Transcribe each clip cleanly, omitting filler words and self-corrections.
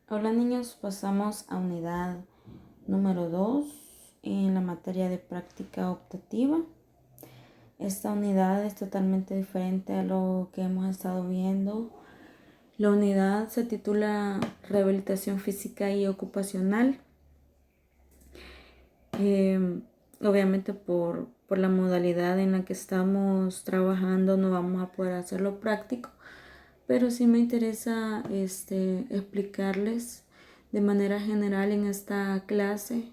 Hola niños, pasamos a unidad número 2 en la materia de práctica optativa. Esta unidad es totalmente diferente a lo que hemos estado viendo. La unidad se titula Rehabilitación Física y Ocupacional. Obviamente por la modalidad en la que estamos trabajando no vamos a poder hacerlo práctico, pero sí me interesa explicarles de manera general en esta clase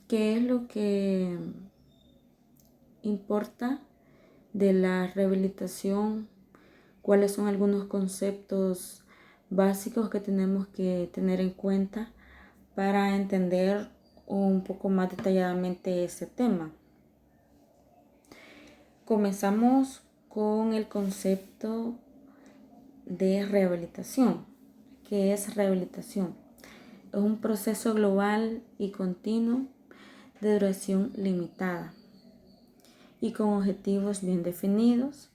qué es lo que importa de la rehabilitación, cuáles son algunos conceptos básicos que tenemos que tener en cuenta para entender un poco más detalladamente este tema. Comenzamos con el concepto de rehabilitación. ¿Qué es rehabilitación? Es un proceso global y continuo de duración limitada y con objetivos bien definidos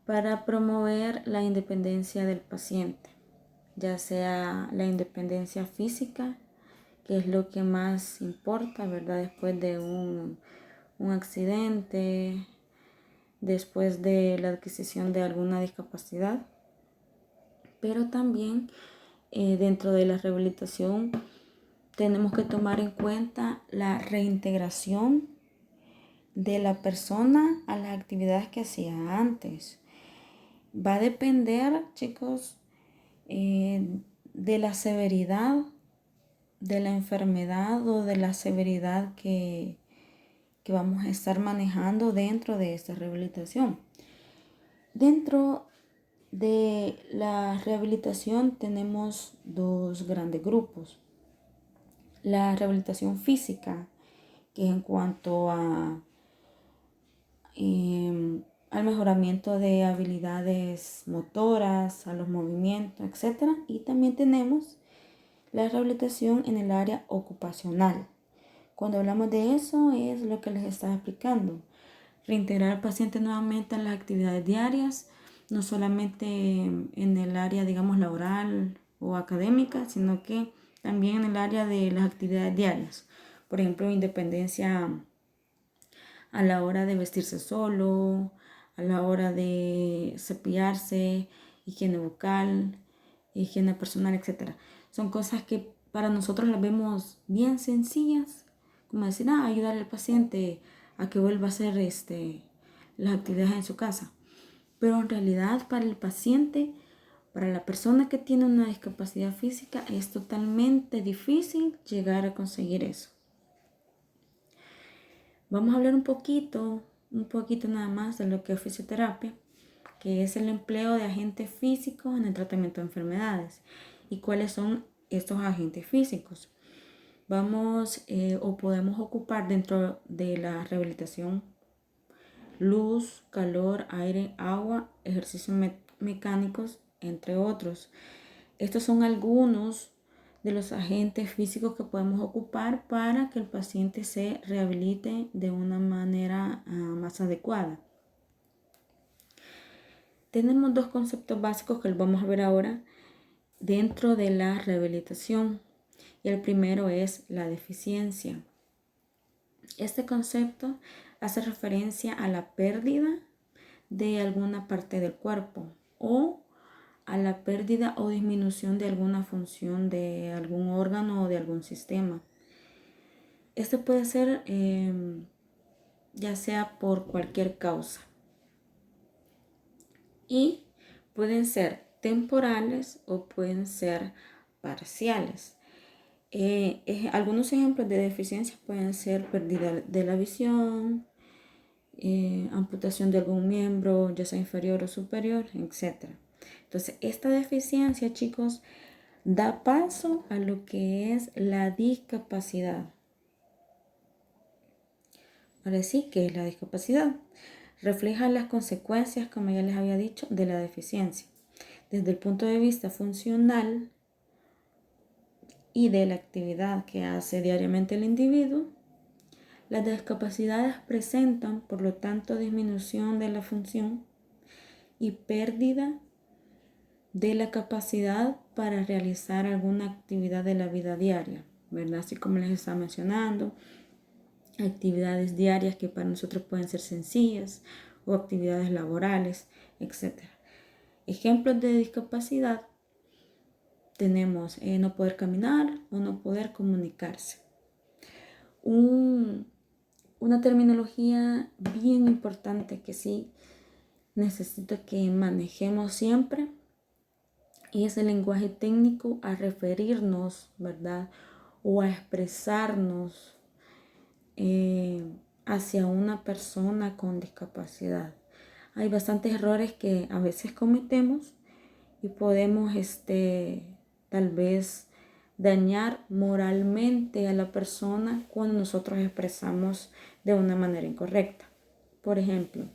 para promover la independencia del paciente, ya sea la independencia física, que es lo que más importa, ¿verdad? Después de un accidente, después de la adquisición de alguna discapacidad, pero también dentro de la rehabilitación tenemos que tomar en cuenta la reintegración de la persona a las actividades que hacía antes. Va a depender, chicos, de la severidad de la enfermedad o de la severidad que vamos a estar manejando dentro de esta rehabilitación. Dentro de la rehabilitación tenemos dos grandes grupos. La rehabilitación física, que es en cuanto al mejoramiento de habilidades motoras, a los movimientos, etc. Y también tenemos la rehabilitación en el área ocupacional. Cuando hablamos de eso es lo que les estaba explicando. Reintegrar al paciente nuevamente a las actividades diarias, no solamente en el área, digamos, laboral o académica, sino que también en el área de las actividades diarias. Por ejemplo, independencia a la hora de vestirse solo, a la hora de cepillarse, higiene bucal, higiene personal, etc. Son cosas que para nosotros las vemos bien sencillas, como decir, ayudar al paciente a que vuelva a hacer las actividades en su casa. Pero en realidad para el paciente, para la persona que tiene una discapacidad física, es totalmente difícil llegar a conseguir eso. Vamos a hablar un poquito nada más de lo que es fisioterapia, que es el empleo de agentes físicos en el tratamiento de enfermedades. ¿Y cuáles son estos agentes físicos? Vamos o podemos ocupar dentro de la rehabilitación luz, calor, aire, agua, ejercicios mecánicos, entre otros. Estos son algunos de los agentes físicos que podemos ocupar para que el paciente se rehabilite de una manera más adecuada. Tenemos dos conceptos básicos que los vamos a ver ahora dentro de la rehabilitación. Y el primero es la deficiencia. Este concepto hace referencia a la pérdida de alguna parte del cuerpo o a la pérdida o disminución de alguna función de algún órgano o de algún sistema. Esto puede ser ya sea por cualquier causa y pueden ser temporales o pueden ser parciales. Algunos ejemplos de deficiencias pueden ser pérdida de la visión, amputación de algún miembro, ya sea inferior o superior, etc. Entonces, esta deficiencia, chicos, da paso a lo que es la discapacidad. Ahora sí, ¿qué es la discapacidad? Refleja las consecuencias, como ya les había dicho, de la deficiencia. Desde el punto de vista funcional y de la actividad que hace diariamente el individuo, las discapacidades presentan, por lo tanto, disminución de la función y pérdida de la capacidad para realizar alguna actividad de la vida diaria, ¿verdad? Así como les estaba mencionando, actividades diarias que para nosotros pueden ser sencillas o actividades laborales, etc. Ejemplos de discapacidad tenemos no poder caminar o no poder comunicarse. Una terminología bien importante que sí necesito que manejemos siempre es el lenguaje técnico a referirnos, ¿verdad? O a expresarnos hacia una persona con discapacidad. Hay bastantes errores que a veces cometemos y podemos tal vez dañar moralmente a la persona cuando nosotros expresamos de una manera incorrecta. Por ejemplo,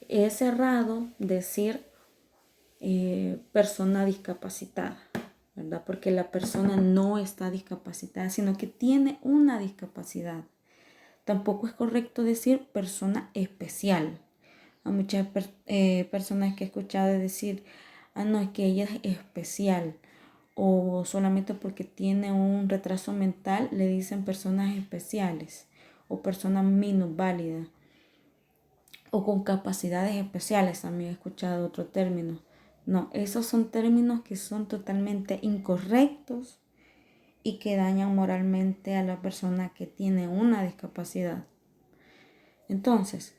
es errado decir persona discapacitada, ¿verdad? Porque la persona no está discapacitada, sino que tiene una discapacidad. Tampoco es correcto decir persona especial. A muchas personas que he escuchado decir, no, es que ella es especial, o solamente porque tiene un retraso mental le dicen personas especiales o personas minusválidas o con capacidades especiales. También he escuchado otro término. No, esos son términos que son totalmente incorrectos y que dañan moralmente a la persona que tiene una discapacidad. Entonces,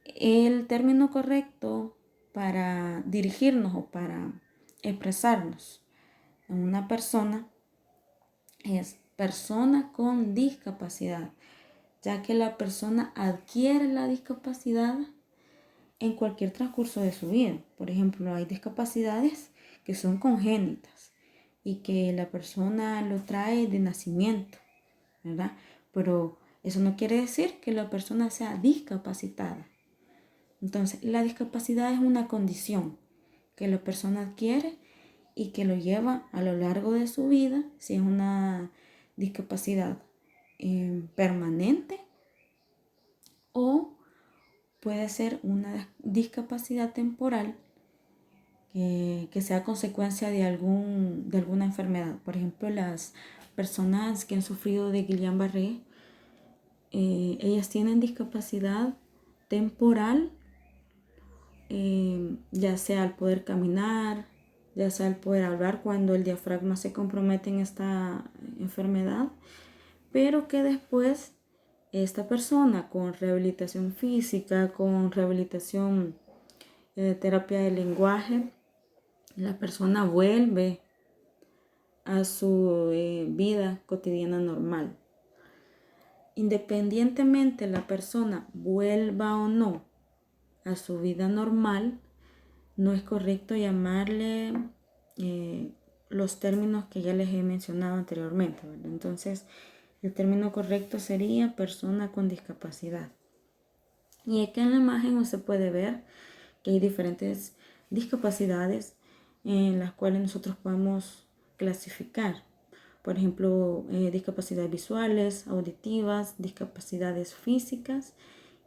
el término correcto para dirigirnos o para expresarnos a una persona es persona con discapacidad, ya que la persona adquiere la discapacidad en cualquier transcurso de su vida. Por ejemplo, hay discapacidades que son congénitas y que la persona lo trae de nacimiento, ¿verdad? Pero eso no quiere decir que la persona sea discapacitada. Entonces, la discapacidad es una condición que la persona adquiere y que lo lleva a lo largo de su vida, si es una discapacidad permanente o puede ser una discapacidad temporal que sea consecuencia de alguna enfermedad. Por ejemplo, las personas que han sufrido de Guillain-Barré, ellas tienen discapacidad temporal, ya sea al poder caminar, ya sea al poder hablar cuando el diafragma se compromete en esta enfermedad, pero que después esta persona con rehabilitación física, con rehabilitación de terapia de lenguaje, la persona vuelve a su vida cotidiana normal. Independientemente la persona vuelva o no a su vida normal, no es correcto llamarle los términos que ya les he mencionado anteriormente, ¿verdad? Entonces, el término correcto sería persona con discapacidad. Y aquí en la imagen se puede ver que hay diferentes discapacidades en las cuales nosotros podemos clasificar. Por ejemplo, discapacidades visuales, auditivas, discapacidades físicas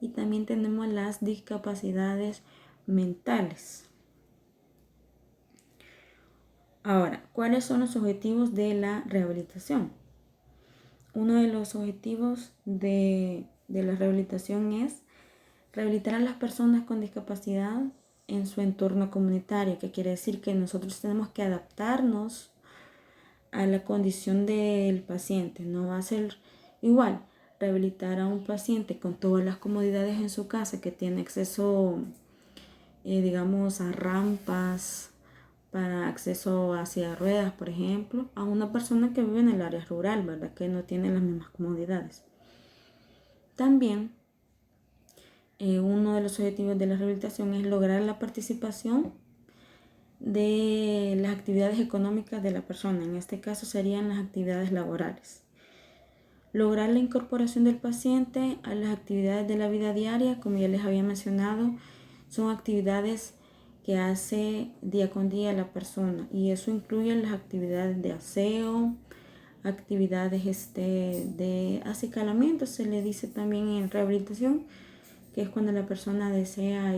y también tenemos las discapacidades mentales. Ahora, ¿cuáles son los objetivos de la rehabilitación? Uno de los objetivos de la rehabilitación es rehabilitar a las personas con discapacidad en su entorno comunitario, que quiere decir que nosotros tenemos que adaptarnos a la condición del paciente. No va a ser igual rehabilitar a un paciente con todas las comodidades en su casa, que tiene acceso, digamos, a rampas para acceso a silla de ruedas, por ejemplo, a una persona que vive en el área rural, ¿verdad? Que no tiene las mismas comodidades. También uno de los objetivos de la rehabilitación es lograr la participación de las actividades económicas de la persona. En este caso serían las actividades laborales. Lograr la incorporación del paciente a las actividades de la vida diaria, como ya les había mencionado, son actividades que hace día con día la persona, y eso incluye las actividades de aseo, actividades de acicalamiento, se le dice también en rehabilitación, que es cuando la persona desea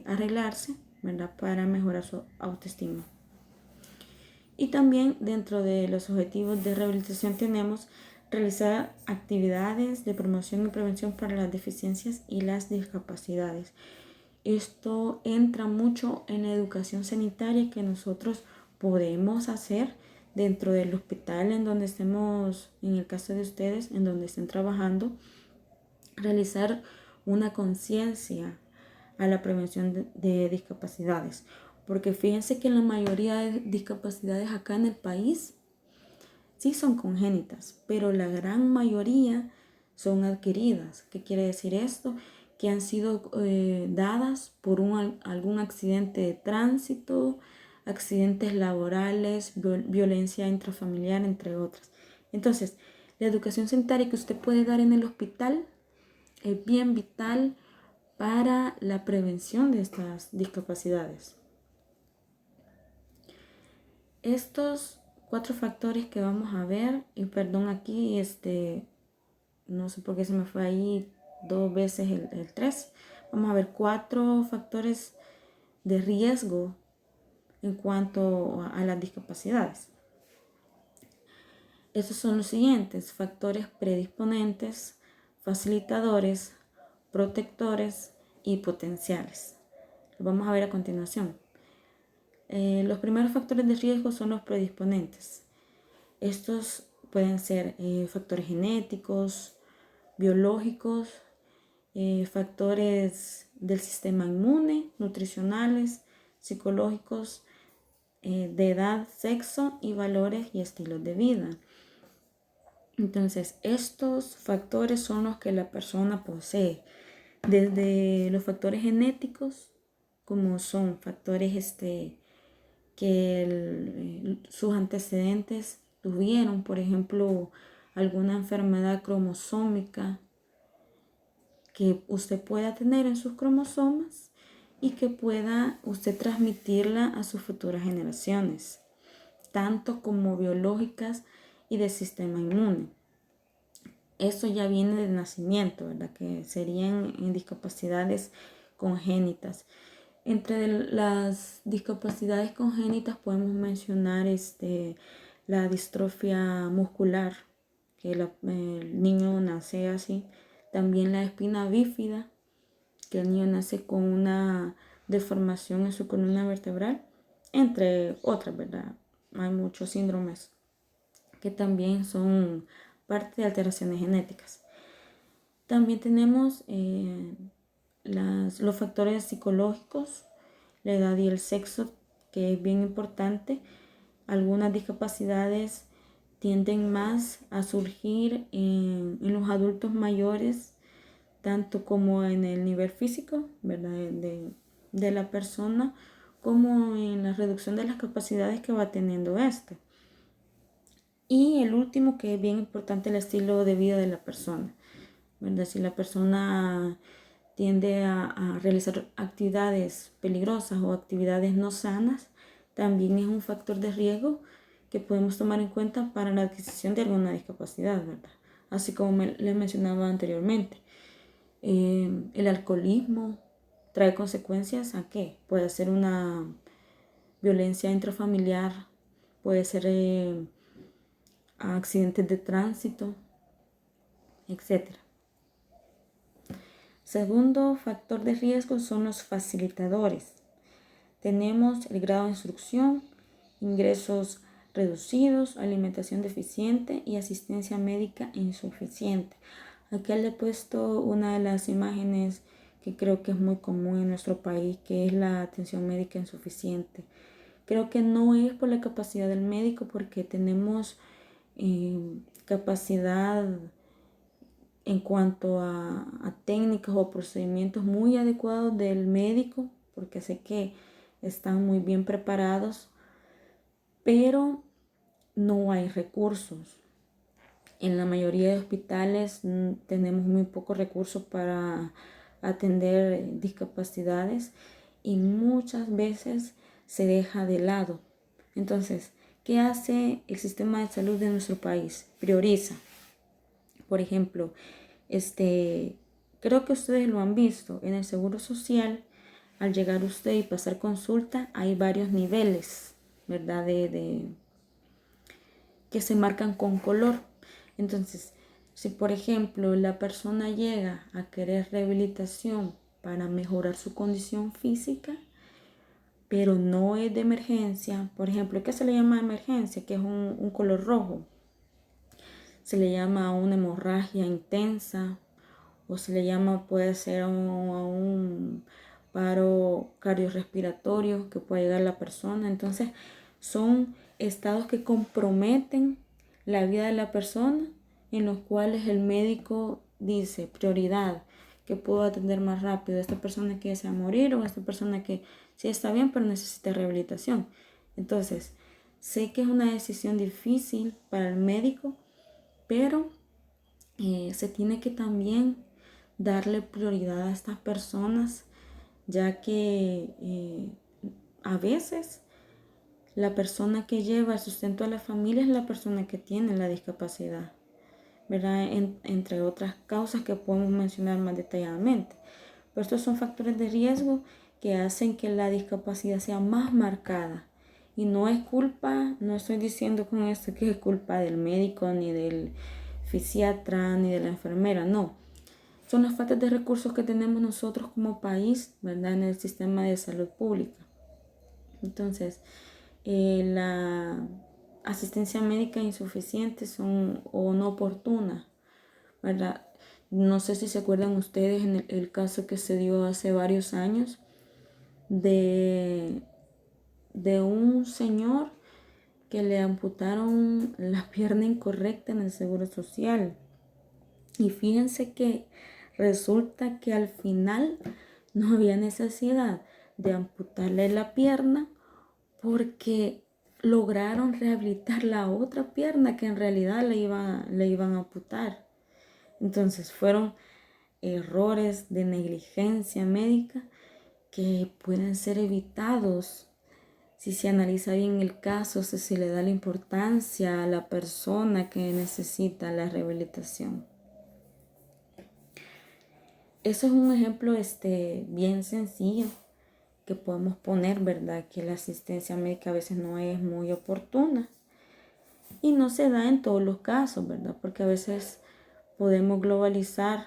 arreglarse, ¿verdad? Para mejorar su autoestima. Y también dentro de los objetivos de rehabilitación tenemos realizar actividades de promoción y prevención para las deficiencias y las discapacidades. Esto entra mucho en la educación sanitaria que nosotros podemos hacer dentro del hospital en donde estemos, en el caso de ustedes, en donde estén trabajando, realizar una conciencia a la prevención de discapacidades. Porque fíjense que la mayoría de discapacidades acá en el país sí son congénitas, pero la gran mayoría son adquiridas. ¿Qué quiere decir esto? Que han sido dadas por algún accidente de tránsito, accidentes laborales, violencia intrafamiliar, entre otras. Entonces, la educación sanitaria que usted puede dar en el hospital es bien vital para la prevención de estas discapacidades. Estos 4 factores que vamos a ver, y perdón aquí, no sé por qué se me fue ahí 2 veces el 3. Vamos a ver 4 factores de riesgo en cuanto a las discapacidades. Estos son los siguientes: factores predisponentes, facilitadores, protectores y potenciales. Lo vamos a ver a continuación. Los primeros factores de riesgo son los predisponentes. Estos pueden ser factores genéticos, biológicos, factores del sistema inmune, nutricionales, psicológicos, de edad, sexo y valores y estilos de vida. Entonces, estos factores son los que la persona posee. Desde los factores genéticos, como son factores que sus antecedentes tuvieron, por ejemplo, alguna enfermedad cromosómica que usted pueda tener en sus cromosomas y que pueda usted transmitirla a sus futuras generaciones, tanto como biológicas y del sistema inmune. Eso ya viene del nacimiento, ¿verdad? Que serían discapacidades congénitas. Entre las discapacidades congénitas podemos mencionar la distrofia muscular, que el niño nace así. También la espina bífida, que el niño nace con una deformación en su columna vertebral, entre otras, ¿verdad? Hay muchos síndromes que también son parte de alteraciones genéticas. También tenemos los factores psicológicos, la edad y el sexo, que es bien importante. Algunas discapacidades tienden más a surgir en los adultos mayores, tanto como en el nivel físico, ¿verdad? de la persona, como en la reducción de las capacidades que va teniendo este. Y el último, que es bien importante, el estilo de vida de la persona, ¿verdad? Si la persona tiende a realizar actividades peligrosas o actividades no sanas, también es un factor de riesgo que podemos tomar en cuenta para la adquisición de alguna discapacidad, ¿verdad? Así como les mencionaba anteriormente. El alcoholismo trae consecuencias ¿a qué? Puede ser una violencia intrafamiliar, puede ser accidentes de tránsito, etc. Segundo factor de riesgo son los facilitadores. Tenemos el grado de instrucción, ingresos reducidos, alimentación deficiente y asistencia médica insuficiente. Aquí le he puesto una de las imágenes que creo que es muy común en nuestro país, que es la atención médica insuficiente. Creo que no es por la capacidad del médico, porque tenemos capacidad en cuanto a técnicas o procedimientos muy adecuados del médico, porque sé que están muy bien preparados, pero no hay recursos. En la mayoría de hospitales tenemos muy pocos recursos para atender discapacidades y muchas veces se deja de lado. Entonces, ¿qué hace el sistema de salud de nuestro país? Prioriza. Por ejemplo, creo que ustedes lo han visto, en el Seguro Social al llegar usted y pasar consulta, hay varios niveles, ¿verdad? Que se marcan con color. Entonces, si por ejemplo la persona llega a querer rehabilitación para mejorar su condición física, pero no es de emergencia, por ejemplo, ¿qué se le llama emergencia? Que es un color rojo. Se le llama una hemorragia intensa o se le llama, puede ser un paro cardiorrespiratorio que puede llegar a la persona. Entonces, son estados que comprometen la vida de la persona, en los cuales el médico dice prioridad, que puedo atender más rápido a esta persona que desea morir o a esta persona que sí está bien pero necesita rehabilitación. Entonces, sé que es una decisión difícil para el médico, pero se tiene que también darle prioridad a estas personas, ya que a veces la persona que lleva el sustento a la familia es la persona que tiene la discapacidad, ¿verdad? Entre otras causas que podemos mencionar más detalladamente. Pero estos son factores de riesgo que hacen que la discapacidad sea más marcada. Y no es culpa, no estoy diciendo con esto que es culpa del médico, ni del fisiatra, ni de la enfermera, no. Son las faltas de recursos que tenemos nosotros como país, ¿verdad? En el sistema de salud pública. Entonces, la asistencia médica insuficiente o no oportuna, ¿verdad? No sé si se acuerdan ustedes en el caso que se dio hace varios años de un señor que le amputaron la pierna incorrecta en el Seguro Social. Y fíjense que resulta que al final no había necesidad de amputarle la pierna porque lograron rehabilitar la otra pierna que en realidad le iban a amputar. Entonces fueron errores de negligencia médica que pueden ser evitados si se analiza bien el caso, si se le da la importancia a la persona que necesita la rehabilitación. Eso es un ejemplo bien sencillo que podemos poner, ¿verdad? Que la asistencia médica a veces no es muy oportuna y no se da en todos los casos, ¿verdad? Porque a veces podemos globalizar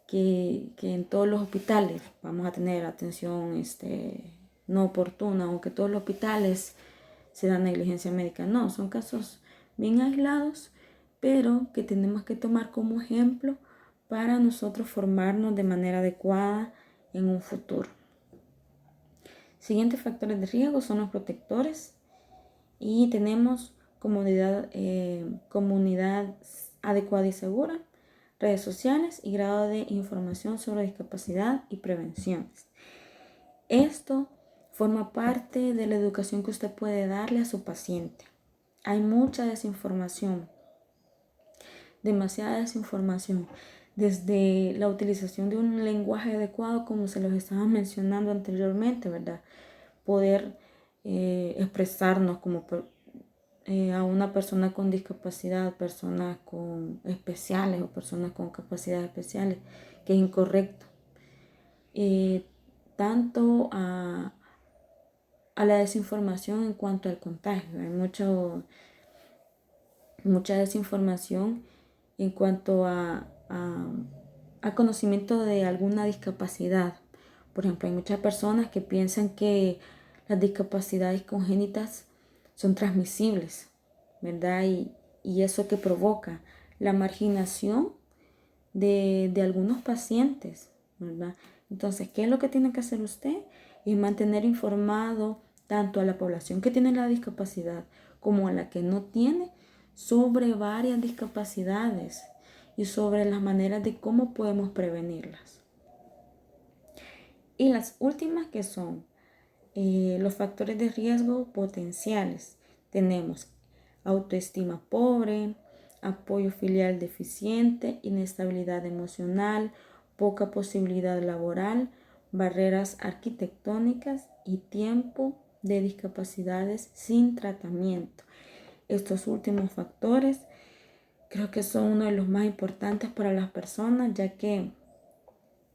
que en todos los hospitales vamos a tener atención no oportuna, aunque todos los hospitales se da negligencia médica. No, son casos bien aislados, pero que tenemos que tomar como ejemplo para nosotros formarnos de manera adecuada en un futuro. Siguientes factores de riesgo son los protectores y tenemos comunidad adecuada y segura, redes sociales y grado de información sobre discapacidad y prevenciones. Esto forma parte de la educación que usted puede darle a su paciente. Hay mucha desinformación, demasiada desinformación, desde la utilización de un lenguaje adecuado, como se los estaba mencionando anteriormente, ¿verdad? Poder expresarnos como a una persona con discapacidad, personas con especiales o personas con capacidades especiales, que es incorrecto. Tanto a la desinformación en cuanto al contagio. Hay mucha desinformación en cuanto a conocimiento de alguna discapacidad. Por ejemplo, hay muchas personas que piensan que las discapacidades congénitas son transmisibles, ¿verdad? Y eso que provoca la marginación de algunos pacientes, ¿verdad? Entonces, ¿qué es lo que tiene que hacer usted? Es mantener informado tanto a la población que tiene la discapacidad como a la que no tiene sobre varias discapacidades y sobre las maneras de cómo podemos prevenirlas. Y las últimas, que son los factores de riesgo potenciales. Tenemos autoestima pobre, apoyo filial deficiente, inestabilidad emocional, poca posibilidad laboral, barreras arquitectónicas y tiempo de discapacidades sin tratamiento. Estos últimos factores creo que son uno de los más importantes para las personas, ya que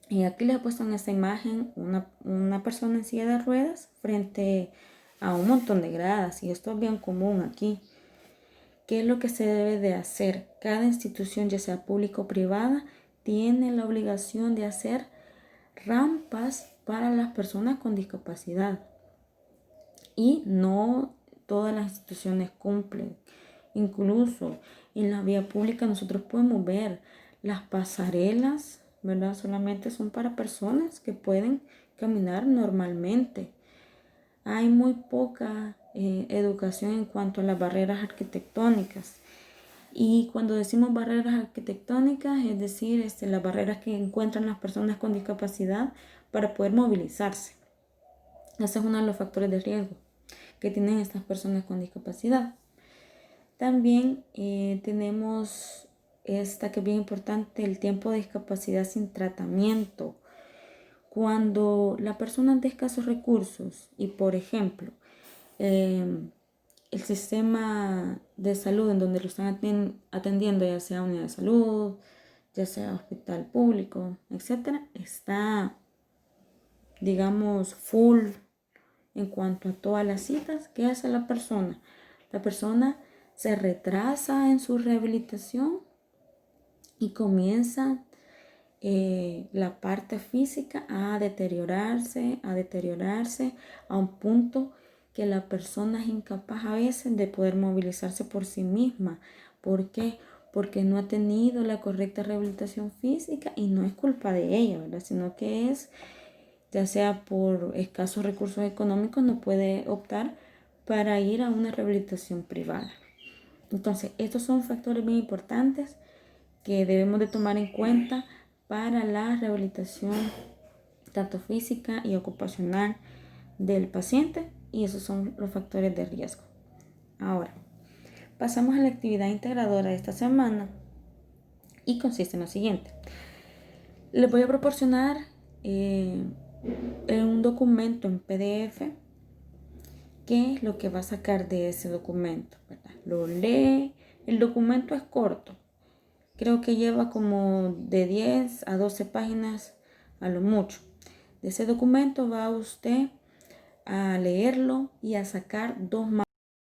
Y aquí les he puesto en esta imagen una persona en silla de ruedas frente a un montón de gradas, y esto es bien común aquí. ¿Qué es lo que se debe de hacer? Cada institución, ya sea pública o privada, tiene la obligación de hacer rampas para las personas con discapacidad. Y no todas las instituciones cumplen. Incluso en la vía pública nosotros podemos ver las pasarelas, ¿verdad? Solamente son para personas que pueden caminar normalmente. Hay muy poca educación en cuanto a las barreras arquitectónicas. Y cuando decimos barreras arquitectónicas, es decir, las barreras que encuentran las personas con discapacidad para poder movilizarse. Ese es uno de los factores de riesgo que tienen estas personas con discapacidad. También tenemos esta que es bien importante, el tiempo de discapacidad sin tratamiento. Cuando la persona es de escasos recursos y, por ejemplo, el sistema de salud en donde lo están atendiendo, ya sea unidad de salud, ya sea hospital público, etcétera, está, digamos, full en cuanto a todas las citas. ¿Qué hace la persona? La persona se retrasa en su rehabilitación y comienza la parte física a deteriorarse a un punto que la persona es incapaz a veces de poder movilizarse por sí misma. ¿Por qué? Porque no ha tenido la correcta rehabilitación física, y no es culpa de ella, ¿verdad? Sino que es, ya sea por escasos recursos económicos, no puede optar para ir a una rehabilitación privada. Entonces, estos son factores bien importantes que debemos de tomar en cuenta para la rehabilitación tanto física y ocupacional del paciente, y esos son los factores de riesgo. Ahora, pasamos a la actividad integradora de esta semana, y consiste en lo siguiente. Les voy a proporcionar un documento en PDF. ¿Qué es lo que va a sacar de ese documento? ¿Verdad? Lo lee. El documento es corto. Creo que lleva como de 10 a 12 páginas a lo mucho. De ese documento va usted a leerlo y a sacar dos